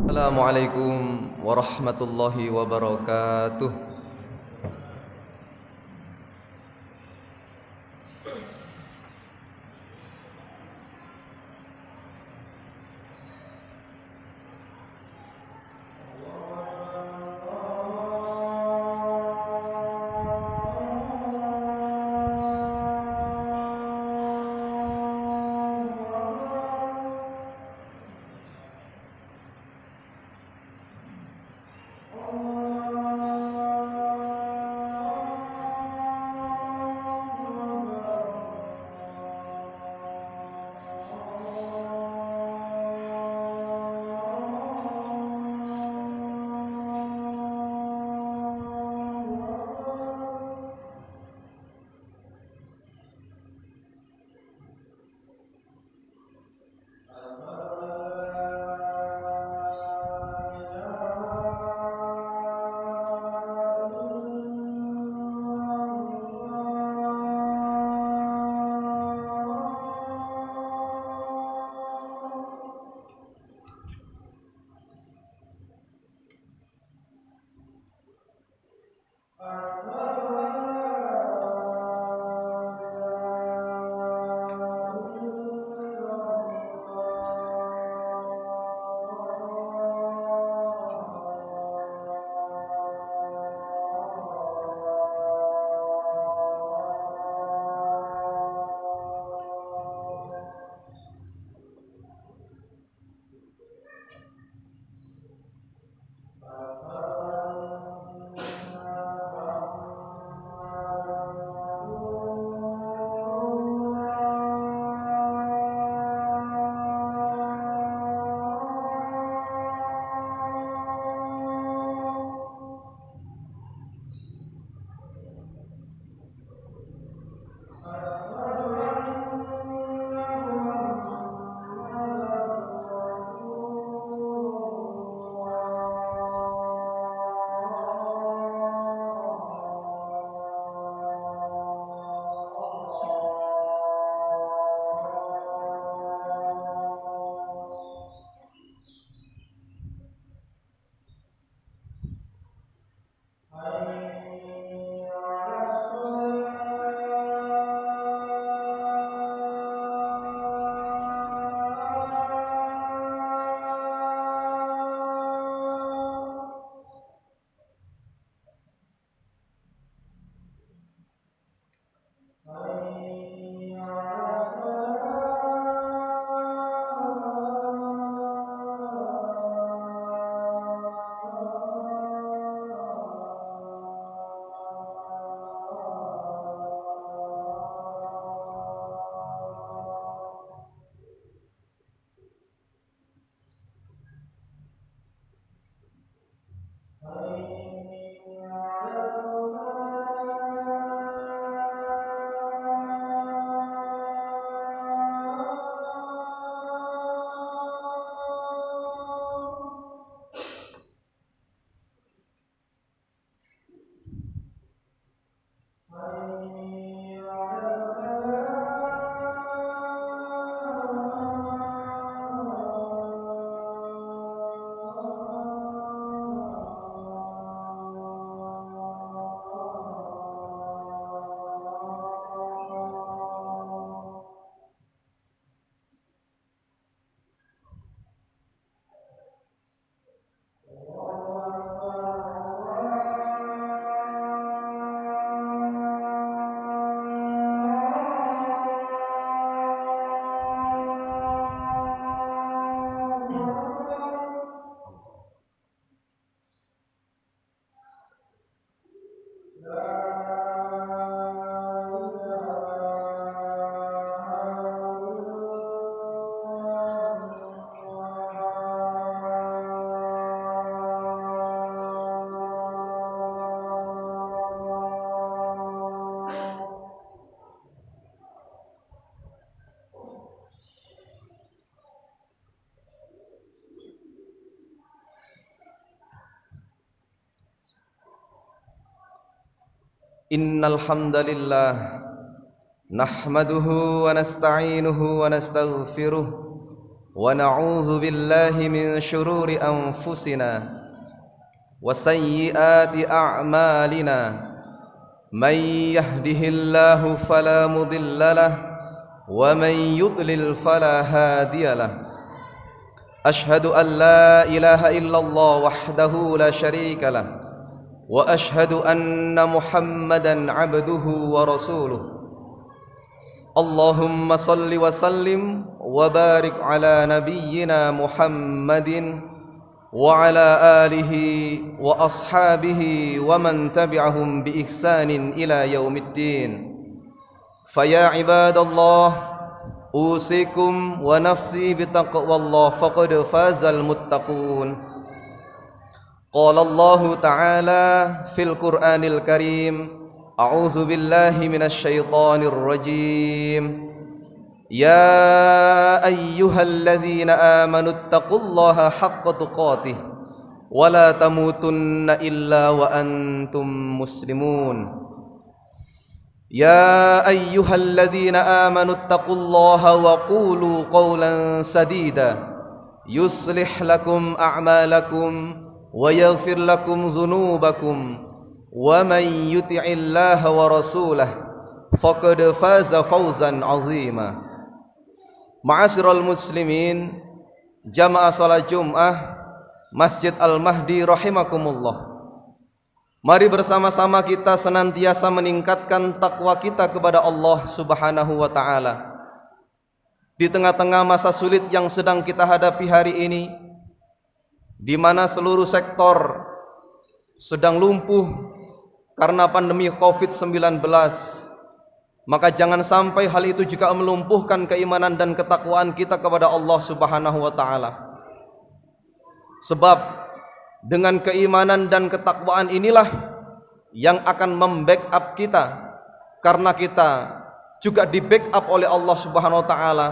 Assalamualaikum warahmatullahi wabarakatuh. Innal hamdalillah nahmaduhu wa nasta'inuhu wa nastaghfiruh ونعوذ بالله من شرور أنفسنا وسيئات أعمالنا من يهده الله فلا مضل له ومن يضلل فلا هادي له أشهد أن لا إله إلا الله وحده لا شريك له وأشهد أن محمدا عبده ورسوله اللهم صل وسلم وبارك على نبينا محمد وعلى آله وأصحابه ومن تبعهم بإحسان إلى يوم الدين فيا عباد الله أوصيكم ونفسي بتقوى الله فقد فاز المتقون قال الله تعالى في القرآن الكريم أعوذ بالله من الشيطان الرجيم يا أيها الذين آمنوا اتقوا الله حق تقاته ولا تموتن إلا وأنتم مسلمون يا أيها الذين آمنوا اتقوا الله وقولوا قولا سديدا يصلح لكم أعمالكم ويغفر لكم ذنوبكم ومن يطع الله ورسوله فقد فاز فوزا عظيما Ma'asyiral muslimin, jamaah salat Jumat Masjid Al-Mahdi rahimakumullah. Mari bersama-sama kita senantiasa meningkatkan takwa kita kepada Allah Subhanahu wa taala. Di tengah-tengah masa sulit yang sedang kita hadapi hari ini, di mana seluruh sektor sedang lumpuh karena pandemi COVID-19, maka jangan sampai hal itu juga melumpuhkan keimanan dan ketakwaan kita kepada Allah Subhanahu wa taala. Sebab dengan keimanan dan ketakwaan inilah yang akan membackup kita, karena kita juga di-backup oleh Allah Subhanahu wa taala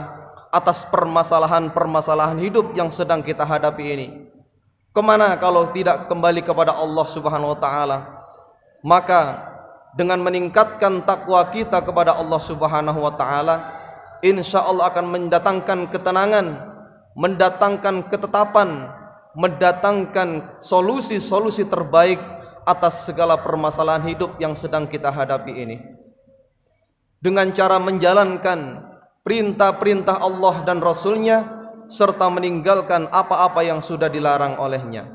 atas permasalahan-permasalahan hidup yang sedang kita hadapi ini. Kemana kalau tidak kembali kepada Allah Subhanahu wa taala? Maka dengan meningkatkan takwa kita kepada Allah Subhanahu wa taala, insyaallah akan mendatangkan ketenangan, mendatangkan ketetapan, mendatangkan solusi-solusi terbaik atas segala permasalahan hidup yang sedang kita hadapi ini. Dengan cara menjalankan perintah-perintah Allah dan Rasul-Nya serta meninggalkan apa-apa yang sudah dilarang olehnya.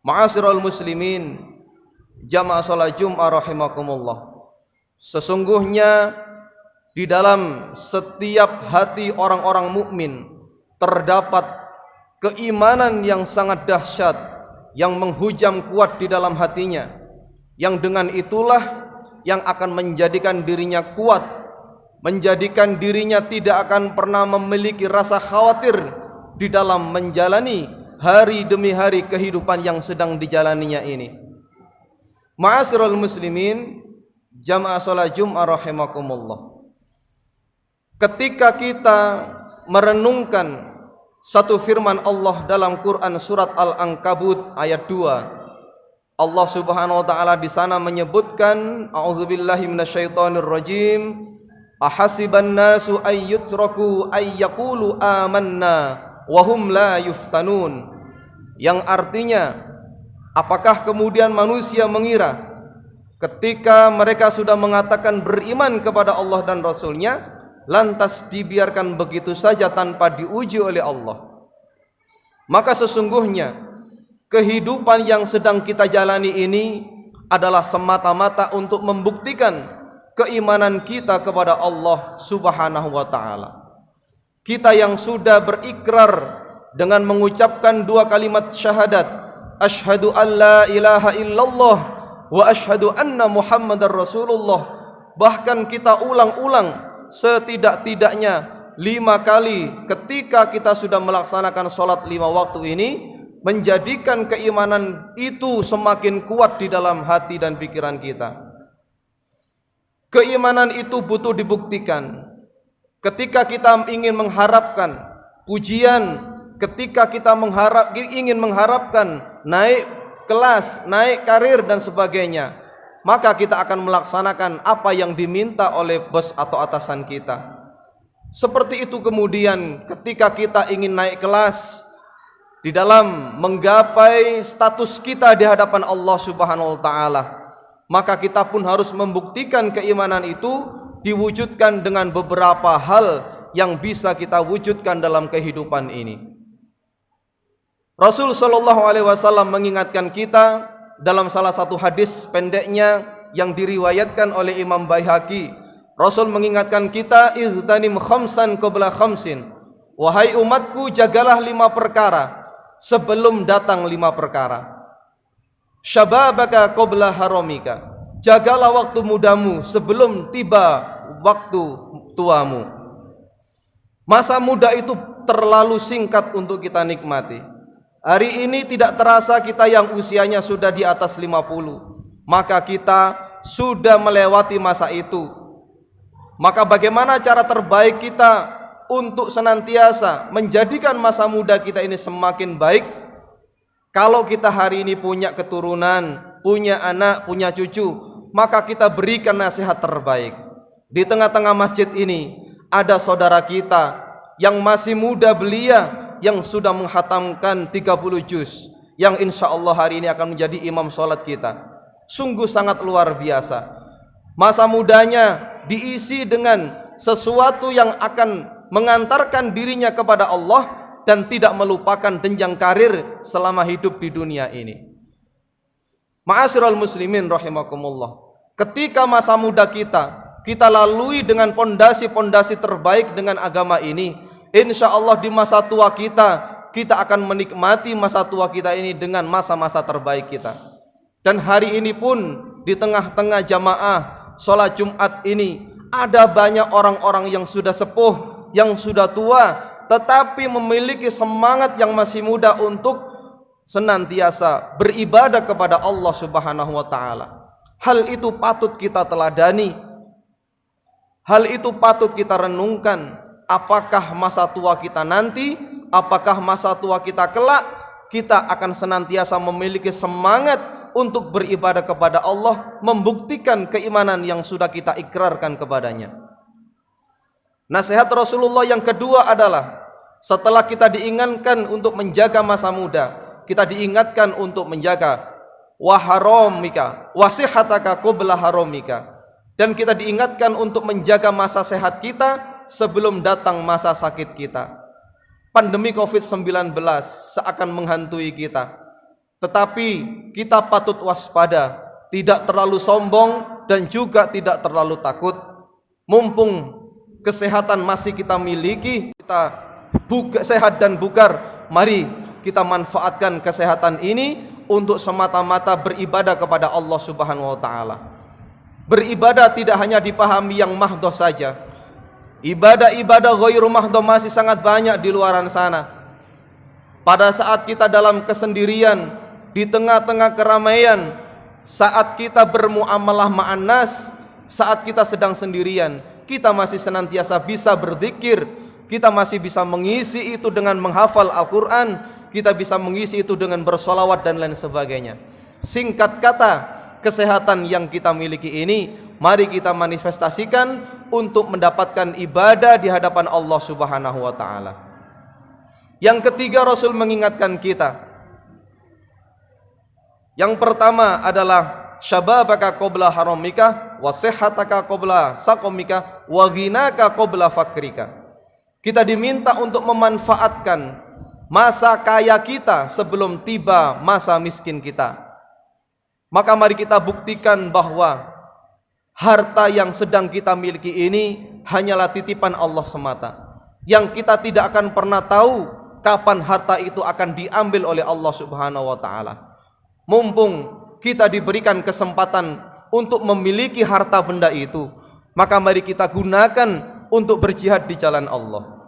Ma'asyiral muslimin, jamaah salat Jumat rahimakumullah. Sesungguhnya di dalam setiap hati orang-orang mukmin terdapat keimanan yang sangat dahsyat yang menghujam kuat di dalam hatinya, yang dengan itulah yang akan menjadikan dirinya kuat, menjadikan dirinya tidak akan pernah memiliki rasa khawatir di dalam menjalani hari demi hari kehidupan yang sedang dijalaninya ini. Ma'asyiral muslimin, jamaah salat Jumat rahimakumullah. Ketika kita merenungkan satu firman Allah dalam Quran surat Al-Ankabut ayat 2, Allah Subhanahu wa taala di sana menyebutkan, a'udzubillahi minasyaitonir rajim, ahasiban nasu ayyutraku ayyaqulu amanna wa hum la yuftanun. Yang artinya, apakah kemudian manusia mengira ketika mereka sudah mengatakan beriman kepada Allah dan Rasul-Nya, lantas dibiarkan begitu saja tanpa diuji oleh Allah? Maka sesungguhnya kehidupan yang sedang kita jalani ini adalah semata-mata untuk membuktikan keimanan kita kepada Allah Subhanahu wa taala. Kita yang sudah berikrar dengan mengucapkan dua kalimat syahadat, asyhadu an la ilaha illallah wa asyhadu anna muhammadar rasulullah, bahkan kita ulang-ulang setidak-tidaknya 5 kali ketika kita sudah melaksanakan sholat 5 waktu ini, menjadikan keimanan itu semakin kuat di dalam hati dan pikiran kita. Keimanan itu butuh dibuktikan. Ketika kita ingin mengharapkan pujian, ketika kita ingin mengharapkan naik kelas, naik karir dan sebagainya, maka kita akan melaksanakan apa yang diminta oleh bos atau atasan kita. Seperti itu kemudian ketika kita ingin naik kelas di dalam menggapai status kita di hadapan Allah Subhanahu wa taala, maka kita pun harus membuktikan keimanan itu diwujudkan dengan beberapa hal yang bisa kita wujudkan dalam kehidupan ini. Rasul sallallahu alaihi wasallam mengingatkan kita dalam salah satu hadis pendeknya yang diriwayatkan oleh Imam Baihaqi. Rasul mengingatkan kita, iztanim khamsan qabla khamsin. Wahai umatku, jagalah 5 perkara sebelum datang 5 perkara. Syababaka qabla haramika. Jagalah waktu mudamu sebelum tiba waktu tuamu. Masa muda itu terlalu singkat untuk kita nikmati. Hari ini tidak terasa kita yang usianya sudah di atas 50, maka kita sudah melewati masa itu. Maka bagaimana cara terbaik kita untuk senantiasa menjadikan masa muda kita ini semakin baik? Kalau kita hari ini punya keturunan, punya anak, punya cucu, maka kita berikan nasihat terbaik. Di tengah-tengah masjid ini ada saudara kita yang masih muda belia, yang sudah menghatamkan 30 juz, yang insya Allah hari ini akan menjadi imam sholat kita. Sungguh sangat luar biasa. Masa mudanya diisi dengan sesuatu yang akan mengantarkan dirinya kepada Allah dan tidak melupakan jenjang karir selama hidup di dunia ini. Ma'asyiral muslimin rahimakumullah. Ketika masa muda kita lalui dengan pondasi-pondasi terbaik dengan agama ini, insya Allah di masa tua kita akan menikmati masa tua kita ini dengan masa-masa terbaik kita. Dan hari ini pun di tengah-tengah jamaah sholat Jumat ini ada banyak orang-orang yang sudah sepuh, yang sudah tua, tetapi memiliki semangat yang masih muda untuk senantiasa beribadah kepada Allah Subhanahu wa taala. Hal itu patut kita teladani. Hal itu patut kita renungkan. Apakah masa tua kita nanti, apakah masa tua kita kelak, kita akan senantiasa memiliki semangat untuk beribadah kepada Allah, membuktikan keimanan yang sudah kita ikrarkan kepadanya. Nasihat Rasulullah yang kedua adalah, setelah kita diingatkan untuk menjaga masa muda, kita diingatkan untuk menjaga waharamika wasihataka qabla haramika, dan kita diingatkan untuk menjaga masa sehat kita sebelum datang masa sakit kita. Pandemi COVID-19 seakan menghantui kita, tetapi kita patut waspada, tidak terlalu sombong dan juga tidak terlalu takut. Mumpung kesehatan masih kita miliki, kita sehat dan bugar, mari kita manfaatkan kesehatan ini untuk semata-mata beribadah kepada Allah Subhanahu wa taala. Beribadah tidak hanya dipahami yang mahdoh saja. Ibadah-ibadah ghairu mahdoh masih sangat banyak di luaran sana. Pada saat kita dalam kesendirian, di tengah-tengah keramaian, saat kita bermuamalah ma'an nas, saat kita sedang sendirian, kita masih senantiasa bisa berzikir, kita masih bisa mengisi itu dengan menghafal Al-Quran, kita bisa mengisi itu dengan bersolawat dan lain sebagainya. Singkat kata, kesehatan yang kita miliki ini, mari kita manifestasikan untuk mendapatkan ibadah di hadapan Allah Subhanahu wa taala. Yang ketiga, Rasul mengingatkan kita. Yang pertama adalah syababaka qabla haramika wa sihhataka qabla saqamika wa ghinaka qabla fakrika. Kita diminta untuk memanfaatkan masa kaya kita sebelum tiba masa miskin kita. Maka mari kita buktikan bahwa harta yang sedang kita miliki ini hanyalah titipan Allah semata, yang kita tidak akan pernah tahu kapan harta itu akan diambil oleh Allah Subhanahu wa taala. Mumpung kita diberikan kesempatan untuk memiliki harta benda itu, maka mari kita gunakan untuk berjihad di jalan Allah.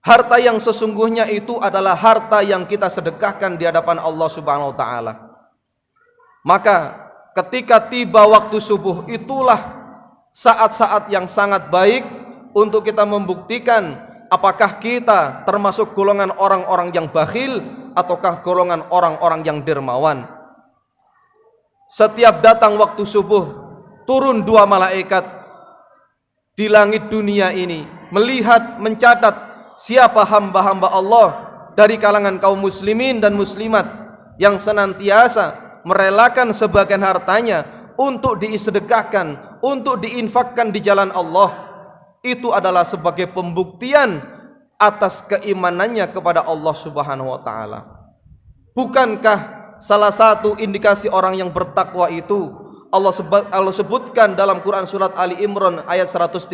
Harta yang sesungguhnya itu adalah harta yang kita sedekahkan di hadapan Allah Subhanahu wa taala. Maka ketika tiba waktu subuh, itulah saat-saat yang sangat baik untuk kita membuktikan apakah kita termasuk golongan orang-orang yang bakhil ataukah golongan orang-orang yang dermawan. Setiap datang waktu subuh, turun 2 malaikat di langit dunia ini, melihat, mencatat siapa hamba-hamba Allah dari kalangan kaum muslimin dan muslimat yang senantiasa merelakan sebagian hartanya untuk disedekahkan, untuk diinfakkan di jalan Allah. Itu adalah sebagai pembuktian atas keimanannya kepada Allah Subhanahu wa taala. Bukankah salah satu indikasi orang yang bertakwa itu Allah sebutkan dalam Quran surat Ali Imran ayat 134,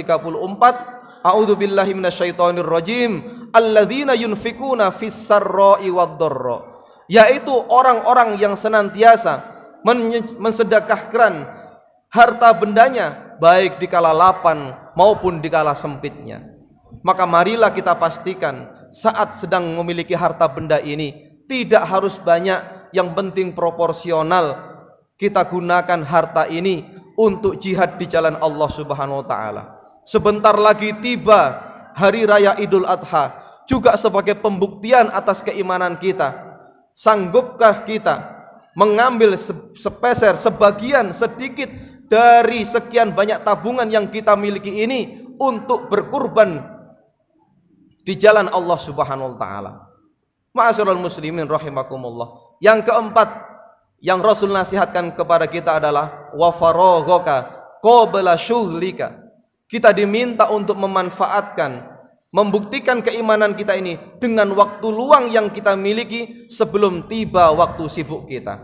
A'udzu billahi minasyaitonir rajim, alladzina yunfikuna fis sarra'i wad dharra, yaitu orang-orang yang senantiasa mensedekahkan harta bendanya baik di kala lapang maupun di kala sempitnya. Maka marilah kita pastikan saat sedang memiliki harta benda ini tidak harus banyak, yang penting proporsional. Kita gunakan harta ini untuk jihad di jalan Allah Subhanahu wa taala. Sebentar lagi tiba hari raya Idul Adha, juga sebagai pembuktian atas keimanan kita. Sanggupkah kita mengambil sepeser, sebagian, sedikit dari sekian banyak tabungan yang kita miliki ini untuk berkurban di jalan Allah Subhanahu wa taala? Ma'asyiral muslimin rahimakumullah. Yang keempat yang Rasul nasihatkan kepada kita adalah wa faraghaka qabla syughlika. Kita diminta untuk memanfaatkan, membuktikan keimanan kita ini dengan waktu luang yang kita miliki sebelum tiba waktu sibuk kita.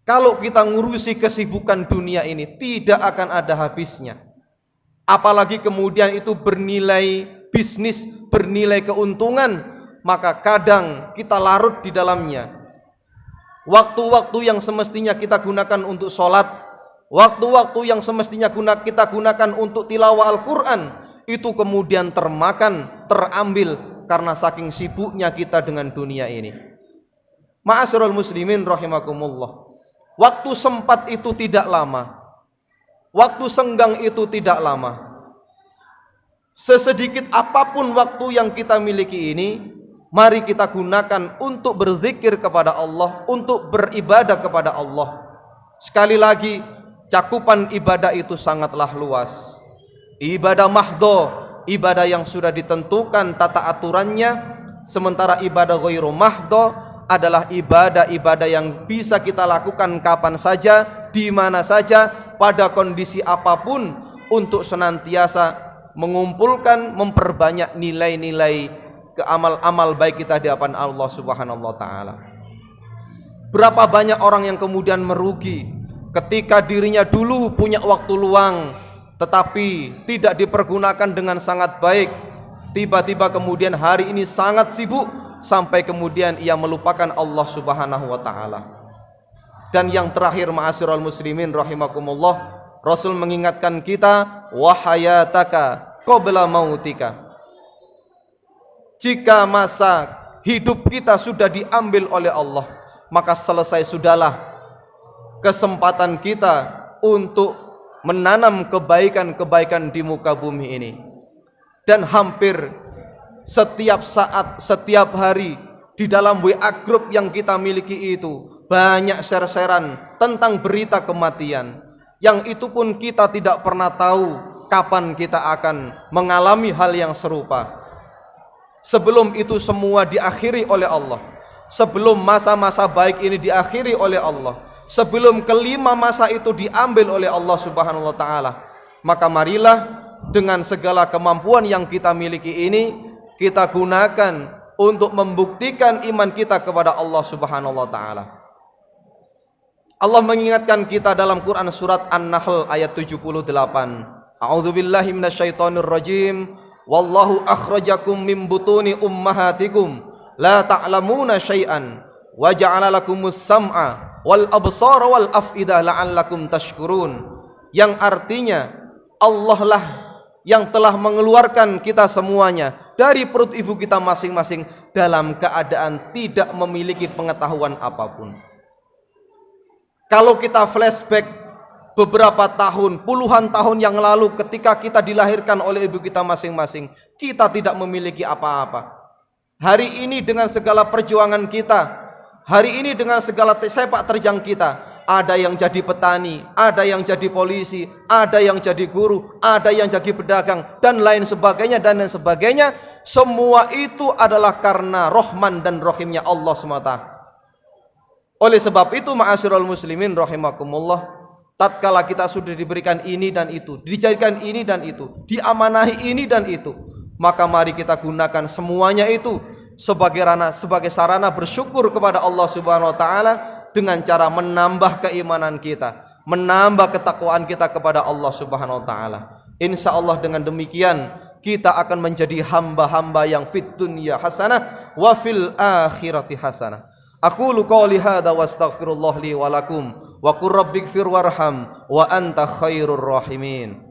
Kalau kita ngurusi kesibukan dunia ini tidak akan ada habisnya. Apalagi kemudian itu bernilai bisnis, bernilai keuntungan, maka kadang kita larut di dalamnya. Waktu-waktu yang semestinya kita gunakan untuk sholat, waktu-waktu yang semestinya kita gunakan untuk tilawah Al-Quran, itu kemudian termakan, terambil karena saking sibuknya kita dengan dunia ini. Ma'asyiral muslimin rahimakumullah. Waktu sempat itu tidak lama, waktu senggang itu tidak lama. Sesedikit apapun waktu yang kita miliki ini, mari kita gunakan untuk berzikir kepada Allah, untuk beribadah kepada Allah. Sekali lagi, cakupan ibadah itu sangatlah luas. Ibadah mahdo, ibadah yang sudah ditentukan tata aturannya, sementara ibadah ghairu mahdo adalah ibadah-ibadah yang bisa kita lakukan kapan saja, di mana saja, pada kondisi apapun, untuk senantiasa mengumpulkan, memperbanyak nilai-nilai ke amal-amal baik kita di hadapan Allah Subhanahu wa taala. Berapa banyak orang yang kemudian merugi ketika dirinya dulu punya waktu luang tetapi tidak dipergunakan dengan sangat baik. Tiba-tiba kemudian hari ini sangat sibuk sampai kemudian ia melupakan Allah Subhanahu wa taala. Dan yang terakhir, ma'asyiral muslimin rahimakumullah, Rasul mengingatkan kita, wa hayataka qabla mautika. Jika masa hidup kita sudah diambil oleh Allah, maka selesai sudahlah kesempatan kita untuk menanam kebaikan-kebaikan di muka bumi ini. Dan hampir setiap saat, setiap hari di dalam WA group yang kita miliki itu banyak share-sharean tentang berita kematian, yang itu pun kita tidak pernah tahu kapan kita akan mengalami hal yang serupa. Sebelum itu semua diakhiri oleh Allah, sebelum masa-masa baik ini diakhiri oleh Allah, sebelum kelima masa itu diambil oleh Allah Subhanahu wa taala, maka marilah dengan segala kemampuan yang kita miliki ini kita gunakan untuk membuktikan iman kita kepada Allah Subhanahu wa taala. Allah mengingatkan kita dalam Quran surat An-Nahl ayat 78. A'udzubillahi minasyaitonir rajim. Wallahu akhrajakum min butuni ummahatikum la ta'lamuna syai'an wa ja'ala lakumus sam'a wal absara wal af'idah la'allakum tashkurun. Yang artinya Allah lah yang telah mengeluarkan kita semuanya dari perut ibu kita masing-masing dalam keadaan tidak memiliki pengetahuan apapun. Kalau kita flashback beberapa tahun, puluhan tahun yang lalu ketika kita dilahirkan oleh ibu kita masing-masing, kita tidak memiliki apa-apa. Hari ini dengan segala perjuangan kita, hari ini dengan segala sepak terjang kita, ada yang jadi petani, ada yang jadi polisi, ada yang jadi guru, ada yang jadi pedagang, dan lain sebagainya, dan lain sebagainya. Semua itu adalah karena Rahman dan Rahimnya Allah SWT. Oleh sebab itu, ma'asyiral muslimin rahimakumullah, tatkala kita sudah diberikan ini dan itu, dijadikan ini dan itu, diamanahi ini dan itu, maka mari kita gunakan semuanya itu sebagai sarana bersyukur kepada Allah Subhanahu wa taala dengan cara menambah keimanan kita, menambah ketakwaan kita kepada Allah Subhanahu wa taala. Insyaallah dengan demikian kita akan menjadi hamba-hamba yang fid dunya hasanah wa fil akhirati hasanah. Aqulu qouli hadza wa astaghfirullah li wa lakum wa qur rabbighfir warham wa anta khairur rahimin.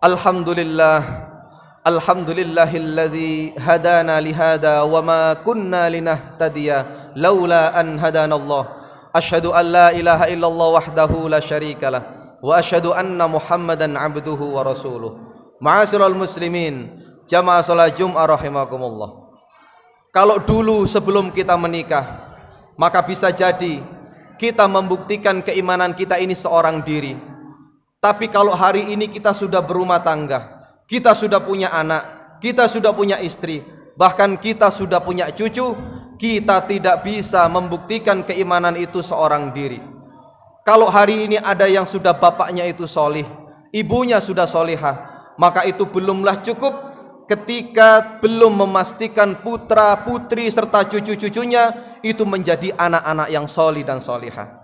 Alhamdulillahilladzi hadana lihada wa ma kunna linahtadiya laula an hadanallah. Asyhadu an la ilaha illallah wahdahu la syarikalah wa asyhadu anna Muhammadan abduhu wa rasuluh. Ma'asyiral muslimin, jamaah salat Jumat rahimakumullah. Kalau dulu sebelum kita menikah, maka bisa jadi kita membuktikan keimanan kita ini seorang diri. Tapi kalau hari ini kita sudah berumah tangga, kita sudah punya anak, kita sudah punya istri, bahkan kita sudah punya cucu, kita tidak bisa membuktikan keimanan itu seorang diri. Kalau hari ini ada yang sudah bapaknya itu solih, ibunya sudah solihah, maka itu belumlah cukup ketika belum memastikan putra putri serta cucu-cucunya itu menjadi anak-anak yang solih dan solihah.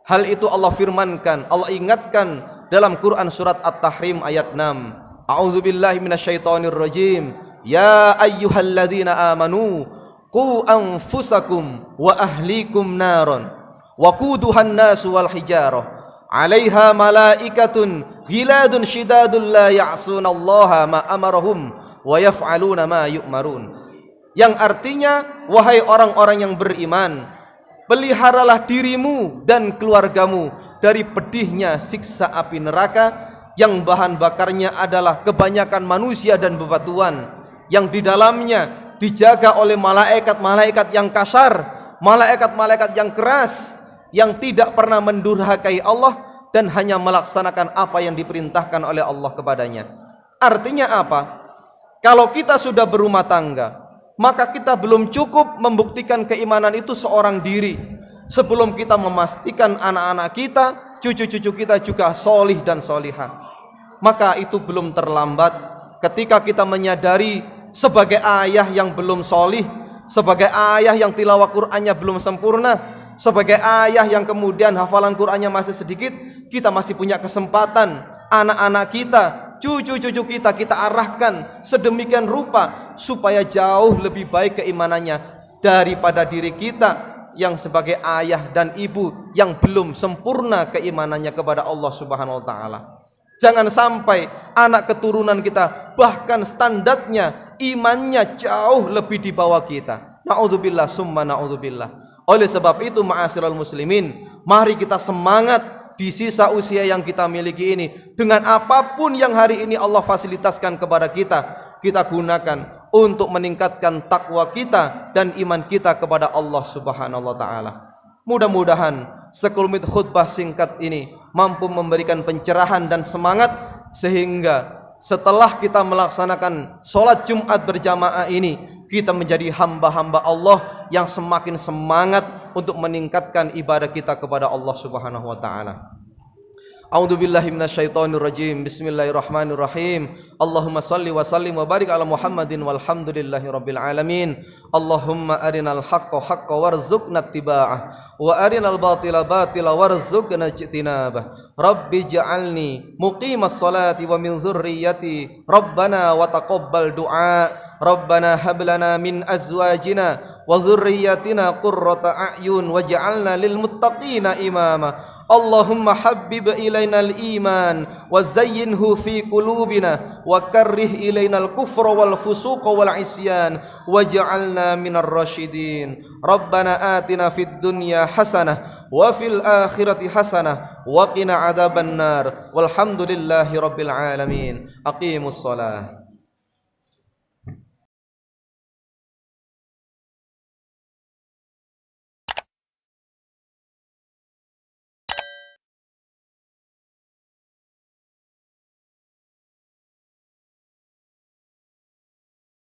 Hal itu Allah firmankan, Allah ingatkan dalam Quran surat At-Tahrim ayat 6. A'udzubillahi minasyaitonir rajim. Ya ayyuhalladzina amanu qu anfusakum wa ahlikum naron wa quduhan nasu wal hijarah 'alaiha malaikatun ghiladun shidadun la ya'sunallaha ma amarahum wa yaf'aluna ma yu'marun. Yang artinya, wahai orang-orang yang beriman, peliharalah dirimu dan keluargamu dari pedihnya siksa api neraka yang bahan bakarnya adalah kebanyakan manusia dan bebatuan, yang di dalamnya dijaga oleh malaikat-malaikat yang kasar, malaikat-malaikat yang keras, yang tidak pernah mendurhakai Allah dan hanya melaksanakan apa yang diperintahkan oleh Allah kepadanya. Artinya apa? Kalau kita sudah berumah tangga, maka kita belum cukup membuktikan keimanan itu seorang diri. Sebelum kita memastikan anak-anak kita, cucu-cucu kita juga solih dan solihah, maka itu belum terlambat ketika kita menyadari sebagai ayah yang belum solih, sebagai ayah yang tilawah Qur'annya belum sempurna, sebagai ayah yang kemudian hafalan Qur'annya masih sedikit, kita masih punya kesempatan anak-anak kita, cucu-cucu kita arahkan sedemikian rupa supaya jauh lebih baik keimanannya daripada diri kita yang sebagai ayah dan ibu yang belum sempurna keimanannya kepada Allah Subhanahu wa taala. Jangan sampai anak keturunan kita bahkan standarnya imannya jauh lebih di bawah kita. Na'udzubillah summa na'udzubillah. Oleh sebab itu, ma'asyiral muslimin, mari kita semangat di sisa usia yang kita miliki ini. Dengan apapun yang hari ini Allah fasilitaskan kepada kita, kita gunakan untuk meningkatkan takwa kita dan iman kita kepada Allah Subhanahu wa taala. Mudah-mudahan sekelumit khutbah singkat ini mampu memberikan pencerahan dan semangat, sehingga setelah kita melaksanakan sholat Jumat berjamaah ini, kita menjadi hamba-hamba Allah yang semakin semangat untuk meningkatkan ibadah kita kepada Allah Subhanahu wa taala. A'udzubillahi minasyaitonirrajim. Bismillahirrahmanirrahim. Allahumma salli wa sallim wa barik ala Muhammadin walhamdulillahi rabbil alamin. Allahumma arinal haqqa haqqa warzuqna ittiba'ah wa arinal batila batila warzuqna ijtinabah. Rabbi ja'alni muqimas salati wa min dzurriyyati. Rabbana wa taqabbal du'a. Rabbana hab lana min azwajina wa dzurriyyatina qurrata a'yun waj'alna lil muttaqina imama. Allahumma habbib ilainal iman wa zayyinhu fi qulubina wa karrih ilainal kufra wal fusuqa wal isyan waj'alna minar rasyidin. Rabbana atina fid dunya hasanah wa fil akhirati hasanah wa qina adzabannar walhamdulillahi rabbil alamin. Aqimus shalah.